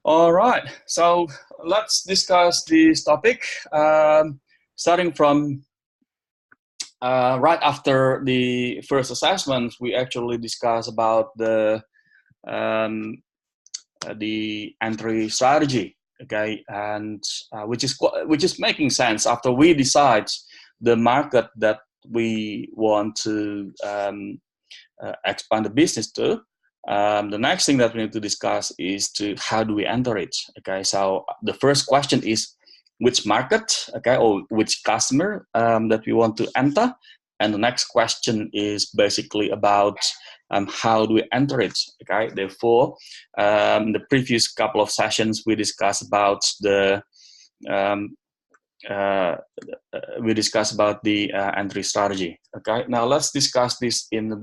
All right, so let's discuss this topic. Starting from right after the first assessment, we actually discuss about um, the entry strategy. Okay, and which is making sense after we decide the market that we want to expand the business to. The next thing that we need to discuss is to how do we enter it. Okay, so the first question is which market, okay, or which customer that we want to enter, and the next question is basically about how do we enter it. Okay, therefore, the previous couple of sessions we discussed about the um, uh, entry strategy. Okay, now let's discuss this in a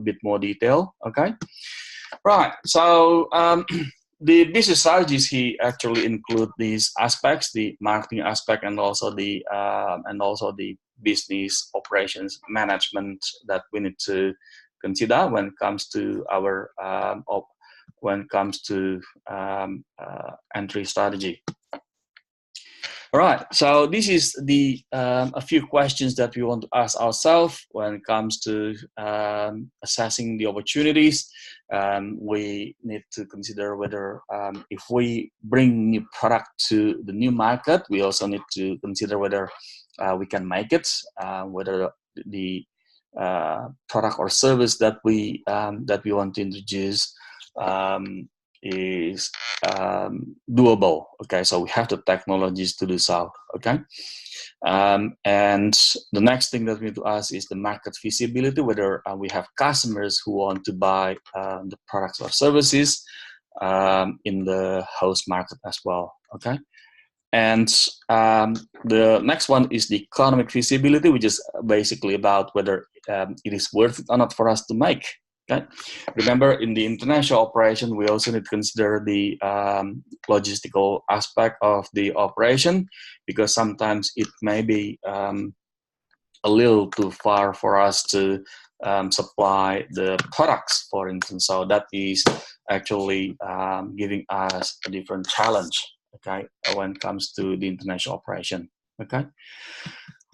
bit more detail. Okay, right. So the business strategies here actually include these aspects: the marketing aspect and also the business operations management that we need to consider when it comes to our entry strategy. All right, so this is the a few questions that we want to ask ourselves when it comes to assessing the opportunities. We need to consider whether if we bring new product to the new market, we also need to consider whether we can make it, whether the product or service that we want to introduce is doable. Okay, so we have the technologies to do so. Okay, and the next thing that we need to ask is the market feasibility, whether we have customers who want to buy the products or services in the host market as well. Okay, and the next one is the economic feasibility, which is basically about whether it is worth it or not for us to make. Okay. Remember, in the international operation, we also need to consider the logistical aspect of the operation, because sometimes it may be a little too far for us to supply the products, for instance. So that is actually giving us a different challenge, okay, when it comes to the international operation. Okay.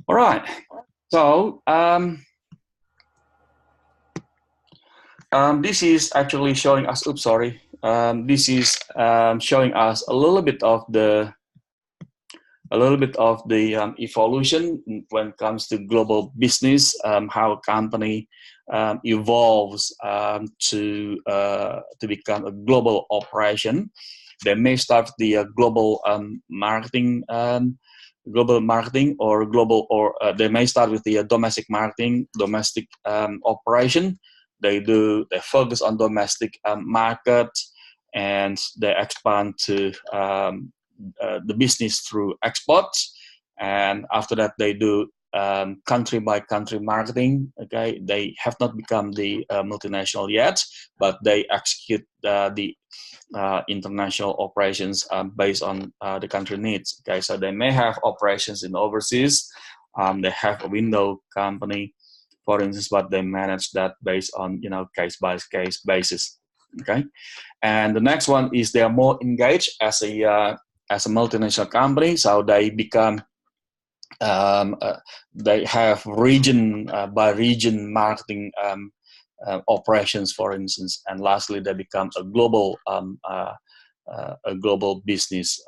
All right. So this is actually showing us, oops, sorry. This is showing us a little bit of the evolution when it comes to global business, how a company evolves to become a global operation. They may start the global marketing, or they may start with the domestic marketing, domestic operation. They focus on domestic market, and they expand to the business through exports. And after that, they do country by country marketing. Okay, they have not become the multinational yet, but they execute the international operations based on the country needs. Okay, so they may have operations in overseas. They have a window company, for instance, but they manage that based on case by case basis. Okay, and the next one is they are more engaged as a multinational company, so they become they have region by region marketing operations, for instance, and lastly they become a global business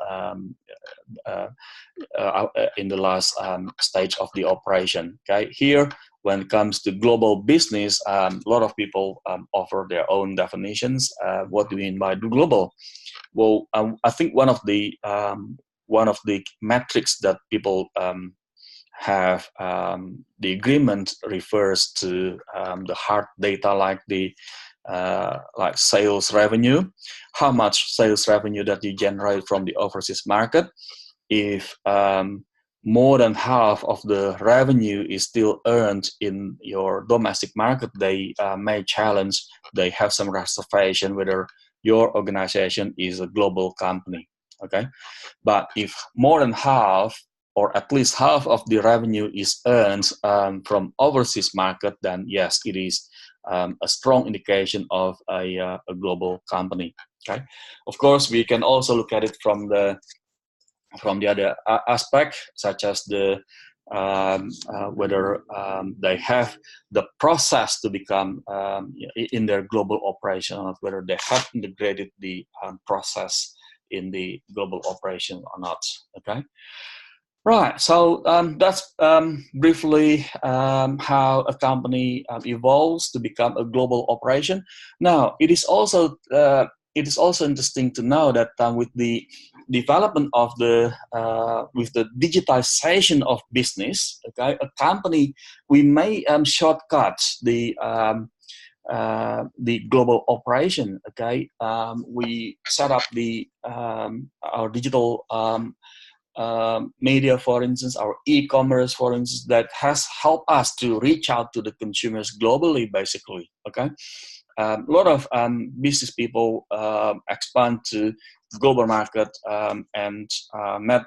in the last stage of the operation. Okay, here when it comes to global business, a lot of people offer their own definitions. What do we mean by global? Well, I think one of the metrics that people have, the agreement refers to the hard data, like like sales revenue, how much sales revenue that you generate from the overseas market. If more than half of the revenue is still earned in your domestic market, they may challenge, they have some reservation whether your organization is a global company. Okay, but if more than half, or at least half of the revenue is earned from overseas market, then yes, it is a strong indication of a global company. Okay, of course we can also look at it from the other aspect, such as the whether they have the process to become in their global operation, or whether they have integrated the process in the global operation or not. Okay, right. So that's briefly how a company evolves to become a global operation. Now, it is also interesting to know that with the development of with the digitization of business, okay, a company, we may shortcut the global operation. Okay, we set up our digital media, for instance, our e-commerce, for instance, that has helped us to reach out to the consumers globally, basically. Okay, a lot of business people expand to global market and met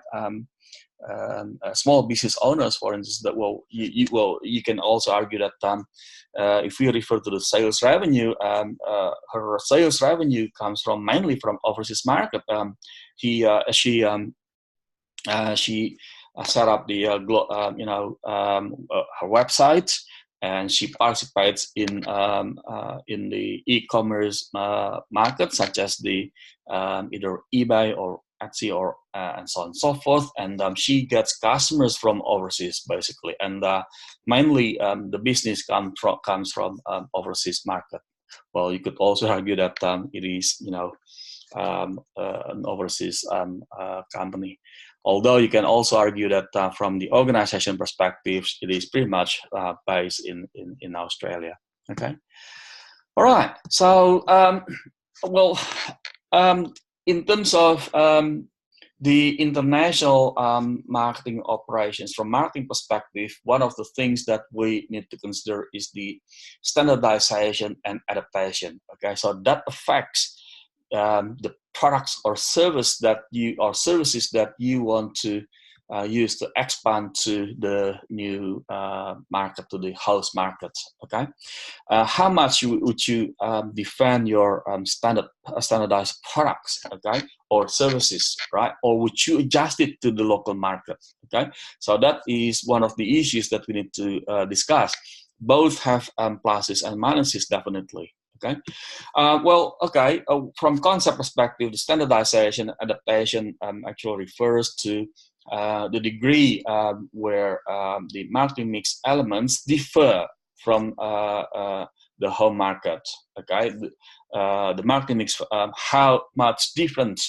small business owners, for instance, that you can also argue that if we refer to the sales revenue, her sales revenue comes from mainly from overseas market. She set up the her website, and she participates in the e-commerce market, such as the either eBay or Etsy or and so on and so forth. And she gets customers from overseas, basically, and mainly the business comes from overseas market. Well, you could also argue that it is an overseas company. Although you can also argue that from the organization perspective, it is pretty much based in Australia. Okay. All right. So, in terms of the international marketing operations, from marketing perspective, one of the things that we need to consider is the standardization and adaptation. Okay. So that affects the products or services that you want to use to expand to the new market, to the host market. Okay, how much would you defend your standardized products, okay, or services, right? Or would you adjust it to the local market? Okay, so that is one of the issues that we need to discuss. Both have pluses and minuses, definitely. Okay. From concept perspective, the standardization adaptation actually refers to the degree where the marketing mix elements differ from the home market. Okay, the marketing mix, how much different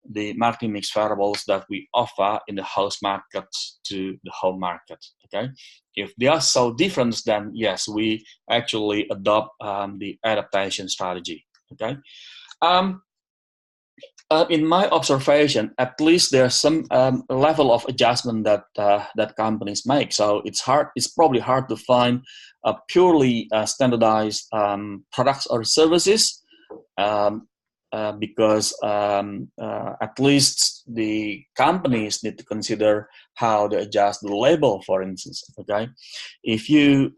the marketing mix variables that we offer in the host market to the home market. Okay, if they are so different, then yes, we actually adopt the adaptation strategy. Okay, in my observation, at least there's some level of adjustment that that companies make. So it's probably hard to find a purely standardized products or services. Because at least the companies need to consider how to adjust the label, for instance. Okay, if you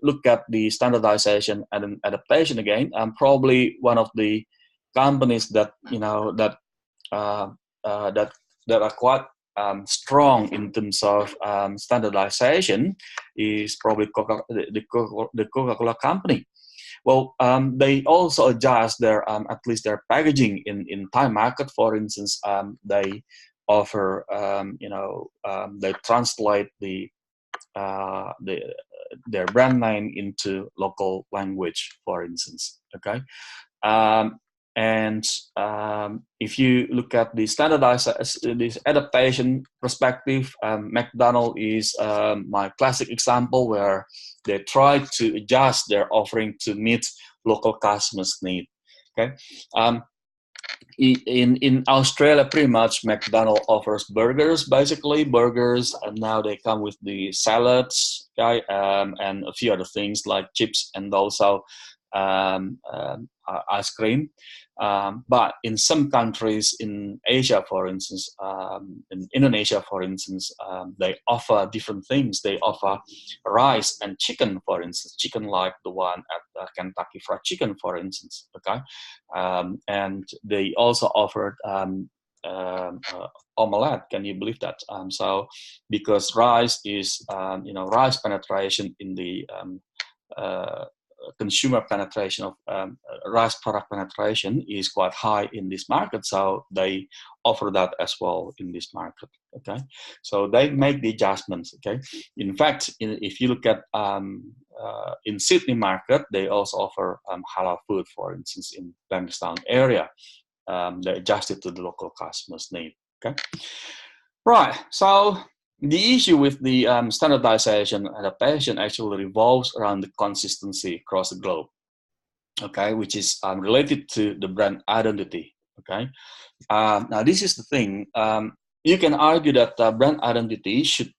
look at the standardization and adaptation again, probably one of the companies that that are quite strong in terms of standardization is probably the Coca-Cola company. Well, they also adjust their at least their packaging in Thai market. For instance, they offer they translate their brand name into local language, for instance. Okay, and if you look at the this adaptation perspective, McDonald's is my classic example where they try to adjust their offering to meet local customers' need. Okay, in Australia, pretty much McDonald's offers burgers, and now they come with the salads, okay, and a few other things like chips and also ice cream. But in some countries in Asia, for instance, in Indonesia, for instance, they offer different things. They offer rice and chicken, for instance, chicken like the one at Kentucky Fried Chicken, for instance. Okay, and they also offered omelette. Can you believe that? So because rice is, rice penetration in the consumer penetration of rice product penetration is quite high in this market, so they offer that as well in this market. Okay, so they make the adjustments. Okay, in fact, if you look at in Sydney market, they also offer halal food, for instance, in Bankstown area. They adjust it to the local customers' need. Okay, right. So the issue with the standardization adaptation actually revolves around the consistency across the globe. Okay, which is related to the brand identity. Okay, now this is the thing. You can argue that brand identity should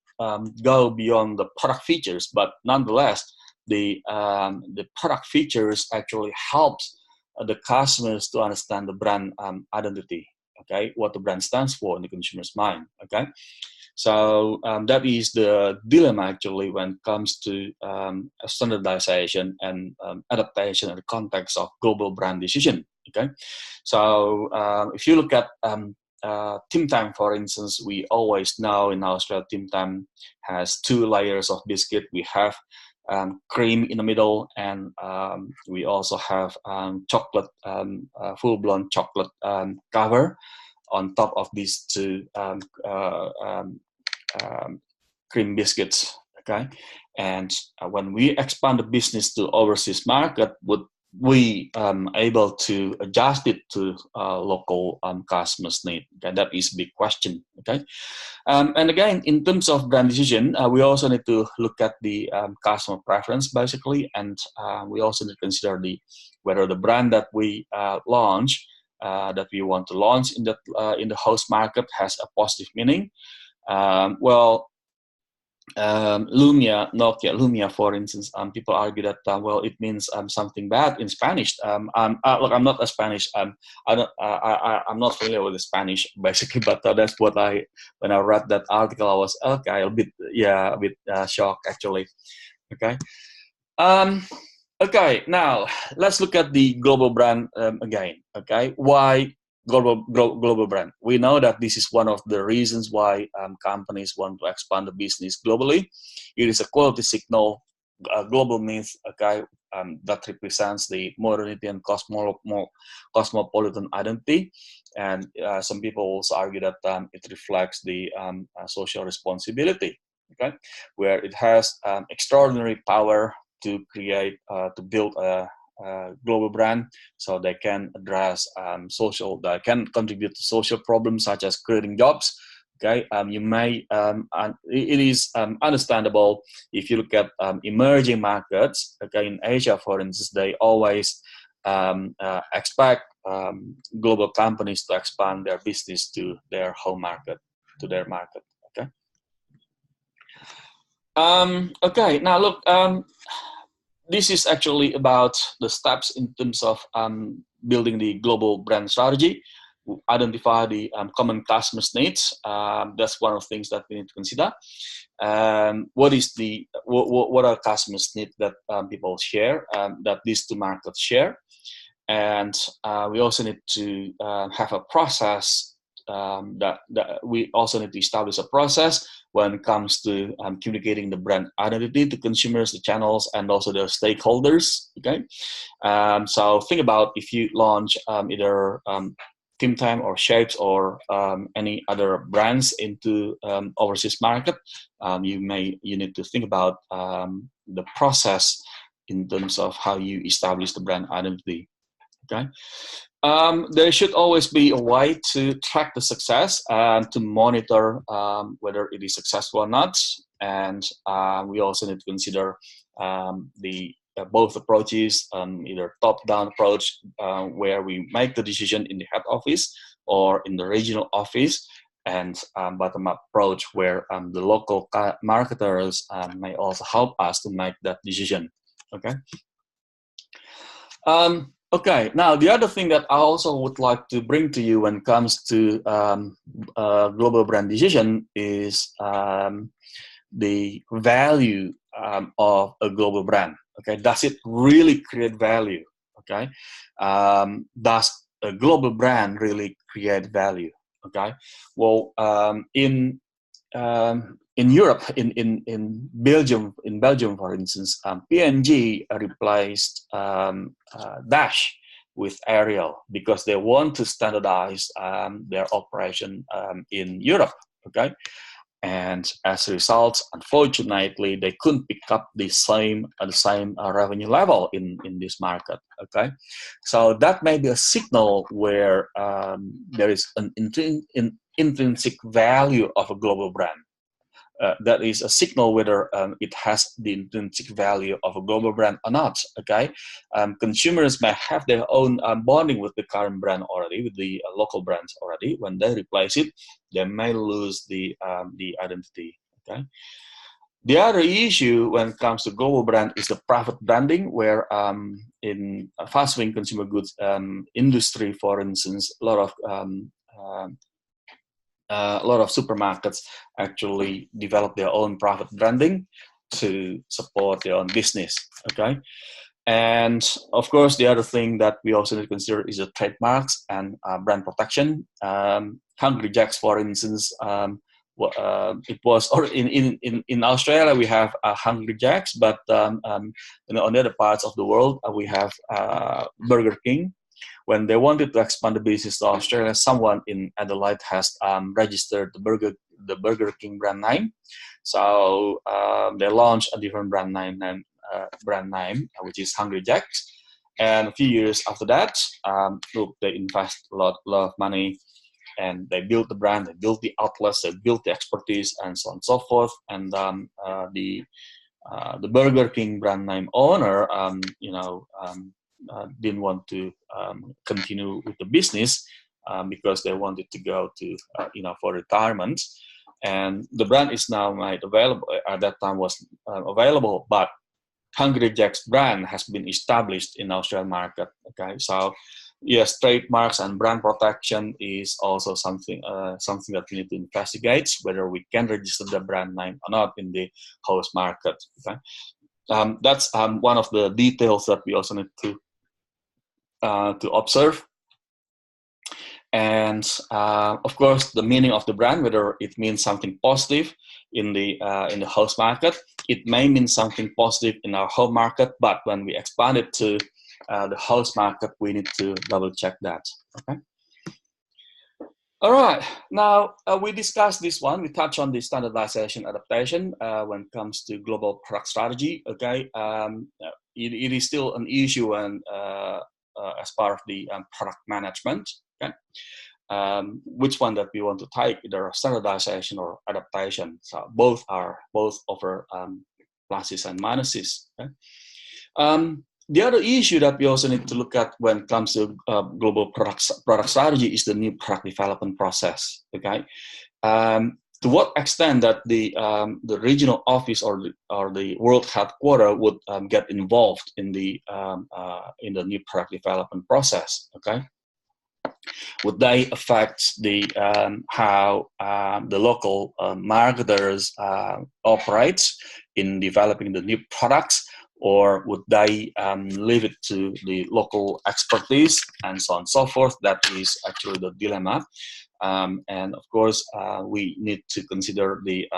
go beyond the product features, but nonetheless, the product features actually helps the customers to understand the brand identity. Okay, what the brand stands for in the consumer's mind. Okay, so that is the dilemma actually when it comes to standardization and adaptation in the context of global brand decision. Okay, so if you look at Tim Tam, for instance, we always know in Australia Tim Tam has 2 layers of biscuit. We have cream in the middle, and we also have chocolate, full-blown chocolate cover on top of these 2 cream biscuits. Okay, and when we expand the business to overseas market, would we able to adjust it to local customers' need? Okay, that is a big question. Okay, and again, in terms of brand decision, we also need to look at the customer preference basically, and we also need to consider whether the brand that we launch, that we want to launch in the host market has a positive meaning. Lumia, for instance, people argue that it means something bad in Spanish. Look, I'm not a Spanish. I'm not familiar with the Spanish basically, but that's what when I read that article, I was a bit shocked actually. Okay. Okay. Now let's look at the global brand again. Okay. Why global brand? We know that this is one of the reasons why companies want to expand the business globally. It is a quality signal. Global means that represents the modernity and cosmopolitan identity, and some people also argue that it reflects the social responsibility. Okay, where it has extraordinary power to create, to build a global brand, so they can address they can contribute to social problems such as creating jobs. Okay, you may it is understandable if you look at emerging markets. Okay, in Asia, for instance, they always expect global companies to expand their business to their home market, to their market. Okay. Okay. Now look. This is actually about the steps in terms of building the global brand strategy. Identify the common customers' needs. That's one of the things that we need to consider. What are customers' needs that people share, that these 2 markets share, and we also need to have a process that we also need to establish a process when it comes to communicating the brand identity to consumers, the channels, and also the stakeholders. Okay, so think about if you launch either Tim Tam or Shapes or any other brands into overseas market, you need to think about the process in terms of how you establish the brand identity. Okay. There should always be a way to track the success and to monitor whether it is successful or not. And we also need to consider both approaches, either top-down approach where we make the decision in the head office or in the regional office, and bottom-up approach where the local marketers may also help us to make that decision. Okay. Okay, now the other thing that I also would like to bring to you when it comes to global brand decision is the value of a global brand. Okay, does it really create value? Okay, does a global brand really create value? Okay, well, in Europe, in Belgium, for instance, P&G replaced Dash with Ariel because they want to standardize their operation in Europe. Okay, and as a result, unfortunately, they couldn't pick up the same revenue level in this market. Okay, so that may be a signal where there is an intrinsic value of a global brand. That is a signal whether it has the intrinsic value of a global brand or not. Okay, consumers may have their own bonding with the current brand already, with the local brands already. When they replace it, they may lose the identity. Okay. The other issue when it comes to global brand is the private branding, where in fast-moving consumer goods industry, for instance, a lot of supermarkets actually develop their own private branding to support their own business. Okay, and of course, the other thing that we also need to consider is the trademarks and brand protection. Hungry Jacks, for instance, it was, or in Australia we have Hungry Jacks, but on the other parts of the world we have Burger King. When they wanted to expand the business to Australia, someone in Adelaide has registered the Burger King brand name. So they launched a different brand name, which is Hungry Jacks. And a few years after that, look, they invest a lot of money, and they built the brand, they built the outlets, they built the expertise, and so on and so forth. And the Burger King brand name owner, didn't want to continue with the business because they wanted to go to, for retirement. And the brand is now made available. At that time was available, but Hungry Jack's brand has been established in the Australian market. Okay, so yes, trademarks and brand protection is also something that we need to investigate, whether we can register the brand name or not in the host market. Okay, that's one of the details that we also need to observe. And of course, the meaning of the brand, whether it means something positive in the host market, it may mean something positive in our home market, but when we expand it to the host market, we need to double check that. Okay. All right. Now we discussed this one. We touched on the standardization adaptation when it comes to global product strategy. Okay. It is still an issue and as part of the product management. Okay. Which one that we want to take, either standardization or adaptation. So both offer pluses and minuses. Okay? The other issue that we also need to look at when it comes to global product strategy is the new product development process. Okay, to what extent that the regional office or the world headquarters would get involved in the new product development process? Okay. Would they affect the how the local marketers operate in developing the new products, or would they leave it to the local expertise and so on and so forth? That is actually the dilemma. And of course, we need to consider the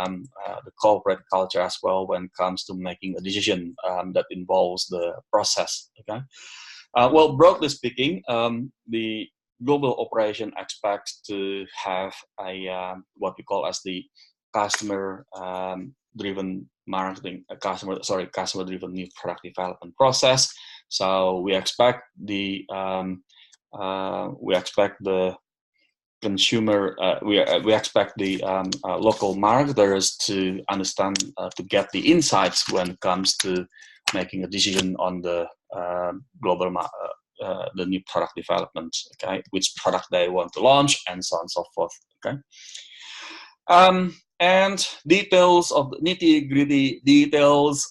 corporate culture as well when it comes to making a decision that involves the process. Okay. Well, broadly speaking, the global operation expects to have a what we call as the customer driven marketing, customer driven new product development process. So we expect the consumer, we expect the local marketers to understand, to get the insights when it comes to making a decision on the global the new product development, okay, which product they want to launch, and so on and so forth. Okay, and details of the nitty-gritty details.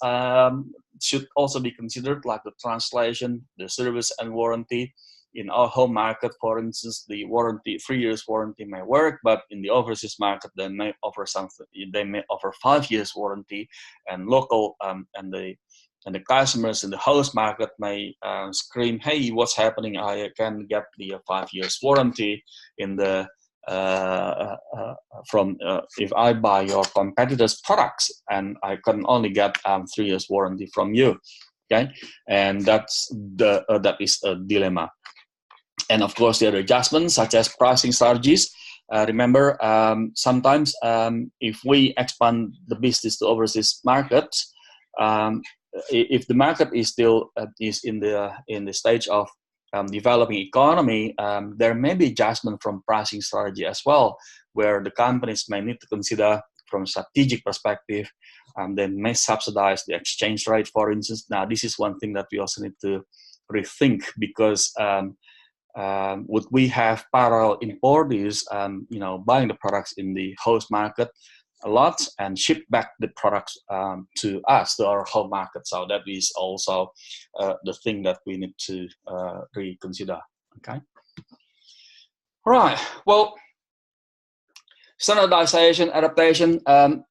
should also be considered, like the translation, the service and warranty. In our home market, for instance, the warranty, 3 years warranty may work, but in the overseas market, they may offer something. They may offer 5 years warranty, and local and the customers in the host market may scream, "Hey, what's happening? I can get the 5 years warranty in the if I buy your competitors' products, and I can only get 3 years warranty from you." Okay, and that is a dilemma. And of course, there are adjustments such as pricing strategies. Remember, sometimes if we expand the business to overseas markets, if the market is still is in the stage of developing economy, there may be adjustment from pricing strategy as well, where the companies may need to consider from a strategic perspective. They may subsidize the exchange rate, for instance. Now, this is one thing that we also need to rethink, because would we have parallel importers, buying the products in the host market a lot and ship back the products to us, to our home market? So that is also the thing that we need to reconsider. Okay. Right. Well, standardization, adaptation.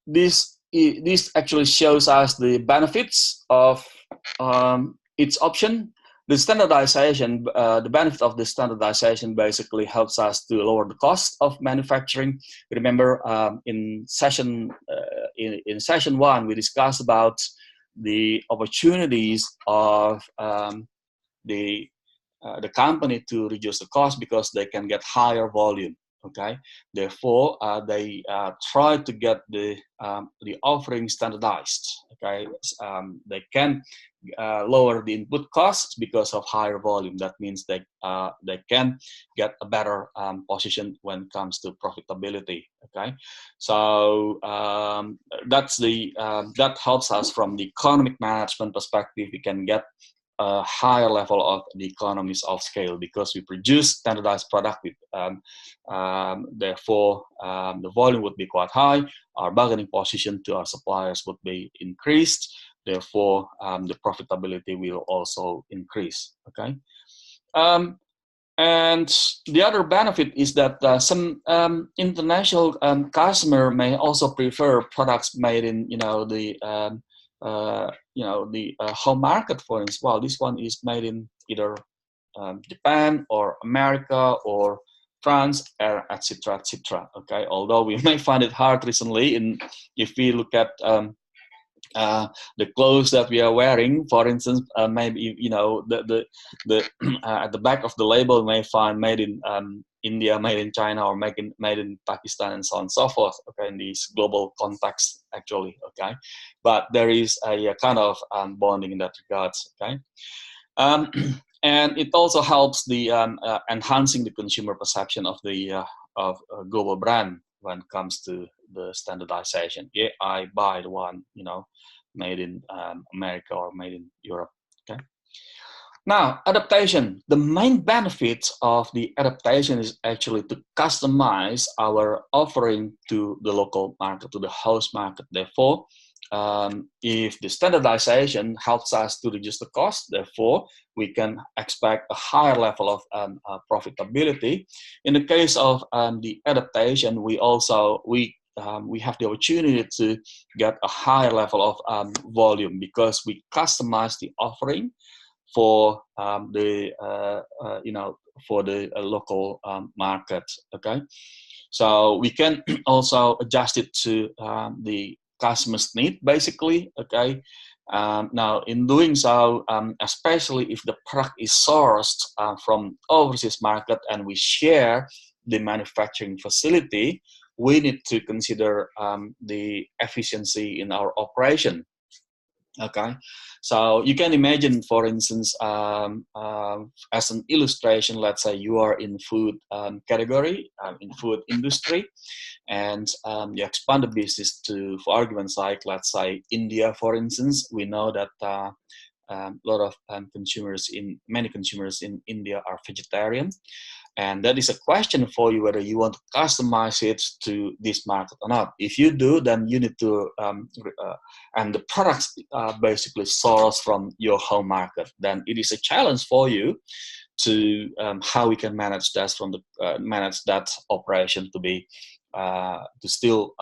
This actually shows us the benefits of each option. The standardization, the benefit of the standardization basically helps us to lower the cost of manufacturing. Remember, in session 1, we discussed about the opportunities of the company to reduce the cost because they can get higher volume. Okay, therefore they try to get the offering standardized. Okay, they can lower the input costs because of higher volume. That means they can get a better position when it comes to profitability. Okay, so that's that helps us from the economic management perspective. We can get a higher level of the economies of scale because we produce standardized product with therefore the volume would be quite high. Our bargaining position to our suppliers would be increased. Therefore, the profitability will also increase. Okay, and the other benefit is that some international customer may also prefer products made in the home market. For instance, well, this one is made in either Japan or America or France, etc., etc. Okay, although we may find it hard recently, if we look at the clothes that we are wearing, for instance, maybe the at the back of the label may find made in India, made in China, or made in Pakistan, and so on and so forth. Okay, in this global context, actually. Okay, but there is a kind of bonding in that regards. Okay, and it also helps the enhancing the consumer perception of the of a global brand when it comes to the standardization. Yeah, I buy the one made in America or made in Europe. Okay. Now, adaptation. The main benefit of the adaptation is actually to customize our offering to the local market, to the host market. Therefore, if the standardization helps us to reduce the cost, therefore, we can expect a higher level of profitability. In the case of the adaptation, we have the opportunity to get a higher level of volume because we customize the offering for the local market. Okay, so we can also adjust it to the customer's need, basically. Okay, now in doing so, especially if the product is sourced from overseas market and we share the manufacturing facility, we need to consider the efficiency in our operation. Okay, so you can imagine, for instance, as an illustration, let's say you are in food category, in food industry, and you expand the business to, for argument's sake, let's say India, for instance. We know that a lot of many consumers in India are vegetarian. And that is a question for you whether you want to customize it to this market or not. If you do, then you need to, and the products basically source from your home market, then it is a challenge for you to how we can manage that from the manage that operation to be to still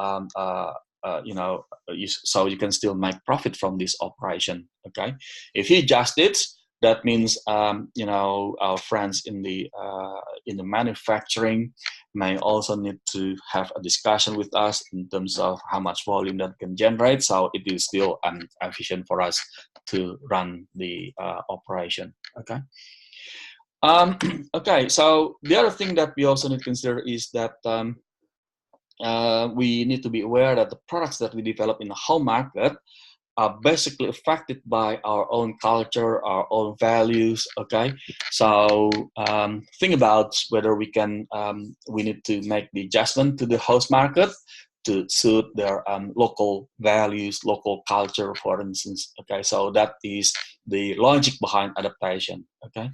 so you can still make profit from this operation. Okay, if you adjust it, that means our friends in the manufacturing may also need to have a discussion with us in terms of how much volume that can generate, so it is still efficient for us to run the operation. Okay. Okay, so the other thing that we also need to consider is that we need to be aware that the products that we develop in the home market are basically affected by our own culture, our own values. Okay, so think about whether we need to make the adjustment to the host market to suit their local values, local culture, for instance. Okay, so that is the logic behind adaptation. Okay.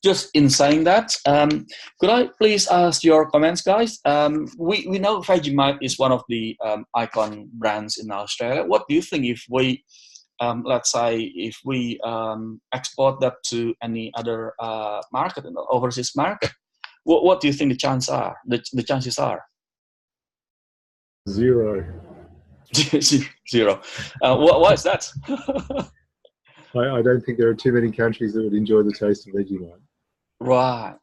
Just in saying that, could I please ask your comments, guys? We know Vegemite is one of the icon brands in Australia. What do you think if we, let's say, if we export that to any other market, overseas market? What do you think the chances are? The chances are Zero. Zero. Why is that? I don't think there are too many countries that would enjoy the taste of Vegemite. Right.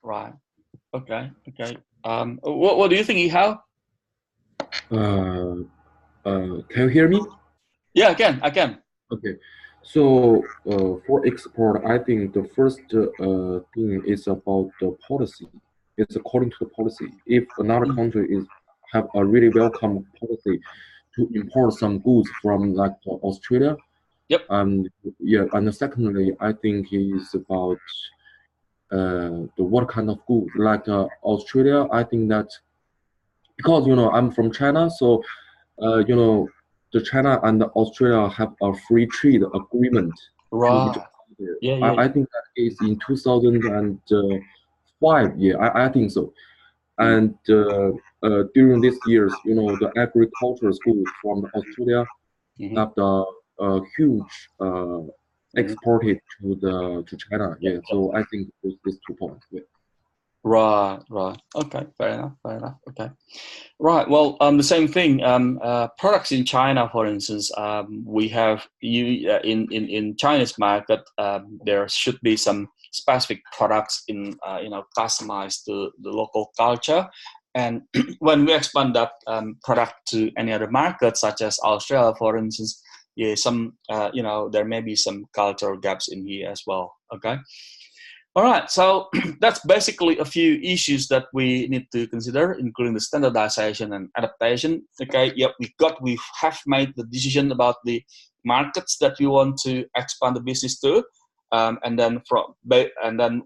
Okay. What do you think, Ihao? Can you hear me? Yeah, I can. Okay. So for export, I think the first thing is about the policy. It's according to the policy. If another country have a really welcome policy to import some goods from like Australia, yep. And secondly, I think it's about the what kind of goods like Australia. I think that because I'm from China, so the China and Australia have a free trade agreement. Right. I think that is in 2005. Yeah, I think so. And during these years, the agricultural schools from Australia have the huge exported to China. Yeah, so I think these 2 points. Yeah. Right. Okay, fair enough. Okay. Right. Well, the same thing. Products in China, for instance, we have in China's market. There should be some specific products in customized to the local culture, and when we expand that product to any other market, such as Australia, for instance, there may be some cultural gaps in here as well. Okay. All right, so that's basically a few issues that we need to consider, including the standardization and adaptation. Okay, yep, we have made the decision about the markets that we want to expand the business to, and then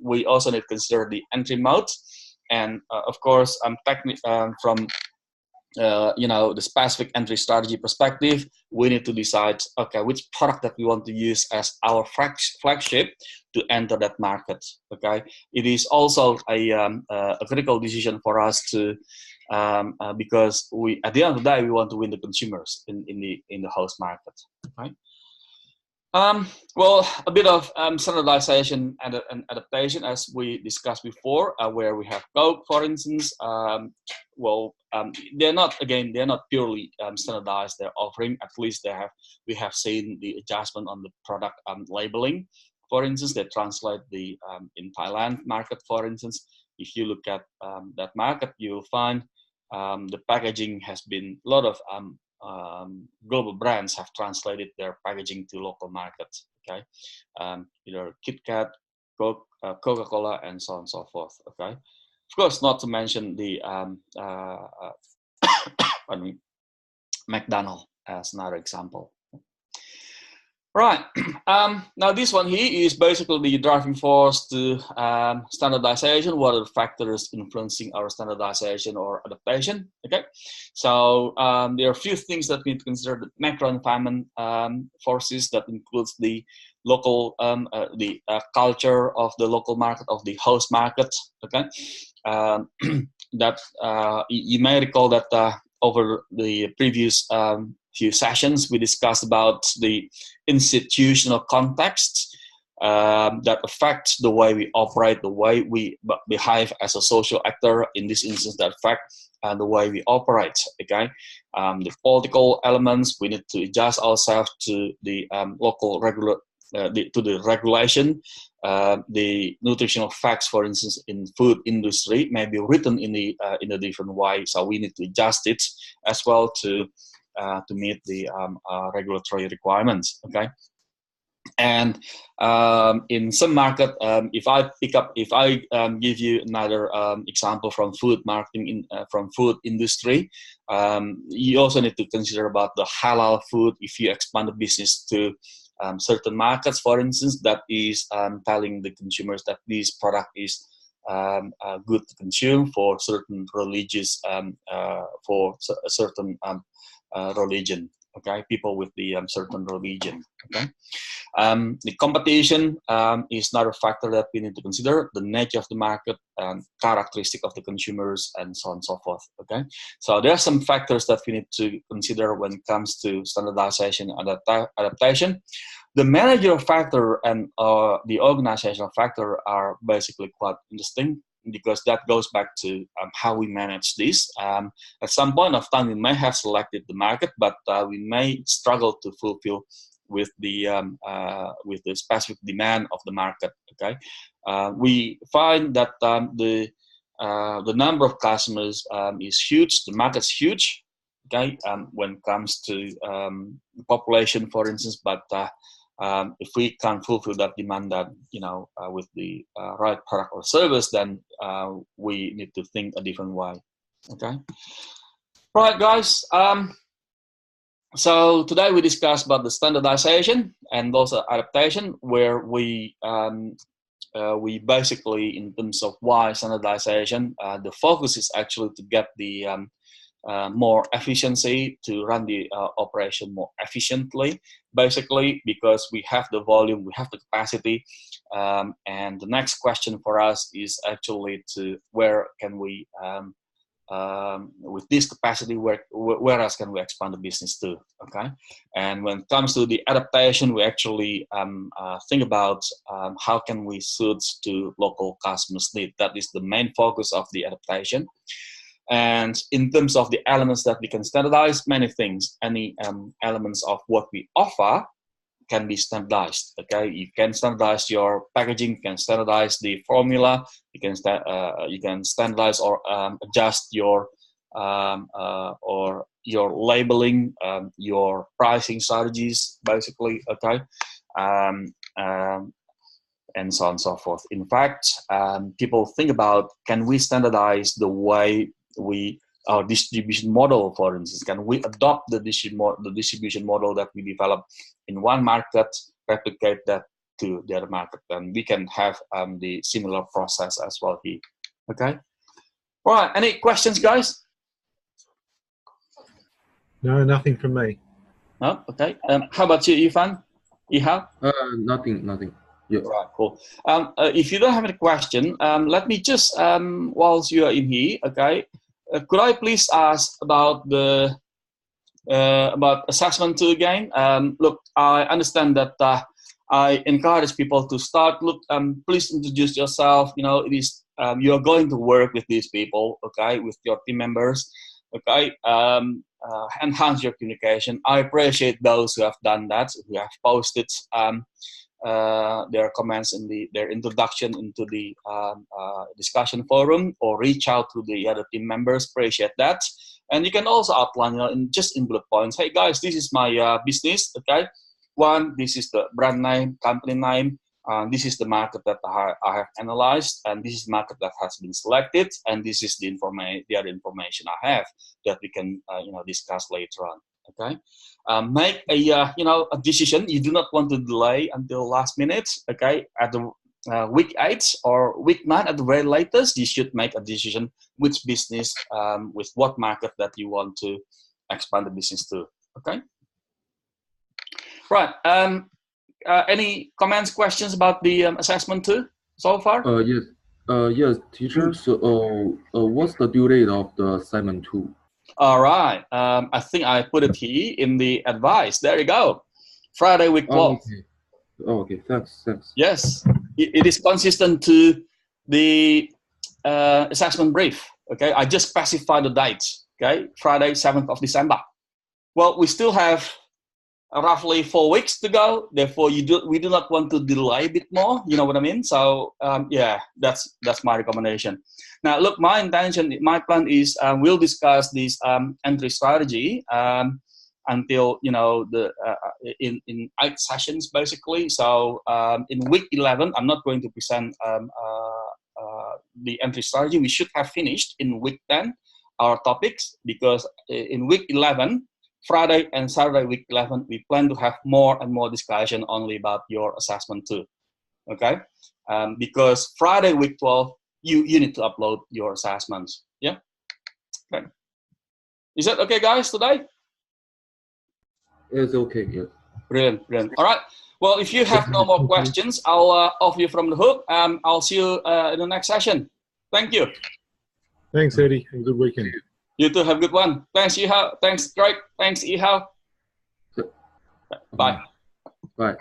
we also need to consider the entry modes, and of course, from the specific entry strategy perspective, we need to decide, okay, which product that we want to use as our flagship to enter that market. Okay, it is also a critical decision for us to because we, at the end of the day, we want to win the consumers in the host market. Right. Well, a bit of standardization and adaptation, as we discussed before, where we have Coke, for instance. They're not purely standardized. Their offering, at least we have seen the adjustment on the product labeling. For instance, they translate the in Thailand market, for instance. If you look at that market, you'll find the packaging has been a lot of global brands have translated their packaging to local markets. Okay, either Kit Kat, Coke, Coca-Cola, and so on and so forth. Okay, of course, not to mention the McDonald's as another example. Right. Now this one here is basically the driving force to standardization. What are the factors influencing our standardization or adaptation? Okay. So there are a few things that we need to consider. The macro environment forces that includes the local culture of the local market, of the host market. Okay, that you may recall that over the previous few sessions we discussed about the institutional context that affects the way we operate, the way we behave as a social actor. In this instance, that affect the way we operate. Okay, the political elements, we need to adjust ourselves to the local to the regulation. The nutritional facts, for instance, in food industry, may be written in a different way, so we need to adjust it as well to meet the regulatory requirements. Okay. And in some market, if I give you another example from food marketing, from food industry, you also need to consider about the halal food. If you expand the business to certain markets, for instance, that is telling the consumers that this product is good to consume for certain religious, for a certain religion. Okay, people with the certain religion. Okay, the competition is another factor that we need to consider. The nature of the market, characteristic of the consumers, and so on and so forth. Okay, so there are some factors that we need to consider when it comes to standardization and adaptation. The managerial factor and the organizational factor are basically quite interesting, because that goes back to how we manage this. At some point of time, we may have selected the market, but we may struggle to fulfill with the specific demand of the market. Okay, we find that the number of customers is huge. The market's huge. Okay, when it comes to the population, for instance, but if we can't fulfill that demand, that with the right product or service, then we need to think a different way. Okay, right, guys. So today we discussed about the standardization and also adaptation, where we basically, in terms of why standardization, the focus is actually to get the more efficiency, to run the operation more efficiently, basically, because we have the volume, we have the capacity, and the next question for us is actually to where can we, with this capacity, where else can we expand the business to? Okay, and when it comes to the adaptation, we actually think about how can we suit to local customers' need. That is the main focus of the adaptation. And in terms of the elements that we can standardize, many things, any elements of what we offer can be standardized. Okay, you can standardize your packaging, you can standardize the formula, you can standardize or adjust your labeling, your pricing strategies, basically. Okay, and so on and so forth. In fact, people think about, can we standardize the way our distribution model, for instance? Can we adopt the distribution model that we develop in one market, replicate that to the other market, and we can have the similar process as well here. Okay. All right. Any questions, guys? No, nothing from me. No. Okay. How about you, Ivan? Nothing. Yeah. Right. Cool. If you don't have any question, let me just whilst you are in here, okay. Could I please ask about the about assessment tool again? Look, I understand that I encourage people to start. Look, please introduce yourself. It is you are going to work with these people, okay, with your team members, okay. Enhance your communication. I appreciate those who have done that, who have posted their comments in their introduction into the discussion forum, or reach out to the other team members. Appreciate that. And you can also outline, in bullet points. Hey guys, this is my business. Okay, one, this is the brand name, company name. This is the market that I have analyzed, and this is the market that has been selected, and this is the other information I have that we can discuss later on. Okay, make a decision. You do not want to delay until last minute. Okay, at the week 8 or week 9 at the very latest, you should make a decision which business, with what market that you want to expand the business to. Okay, right. any comments, questions about the assessment 2 so far? Yes. Yes, teacher. So, what's the due date of the assignment 2? All right. I think I put it here in the advice. There you go. Friday, week 12. Okay. Oh, okay. Thanks. Yes, it is consistent to the assessment brief. Okay, I just specified the dates. Okay, Friday, 7th of December. Well, we still have roughly 4 weeks to go. Therefore, we do not want to delay a bit more. You know what I mean? So yeah, that's my recommendation. Now, look, my plan is we'll discuss this entry strategy until in 8 sessions basically. So in week 11, I'm not going to present the entry strategy. We should have finished in week 10 our topics, because in week 11, Friday and Saturday, week 11, we plan to have more and more discussion only about your assessment 2. Okay, because Friday, week 12, you need to upload your assessments. Yeah. Okay. Is that okay, guys, today? It's okay. Yeah. Brilliant. All right. Well, if you have no more questions, I'll off you from the hook. I'll see you in the next session. Thank you. Thanks, Eddie, and good weekend. You too. Have a good one. Thanks, Ihao. Thanks, Greg. Thanks, Ihao. Bye. Bye.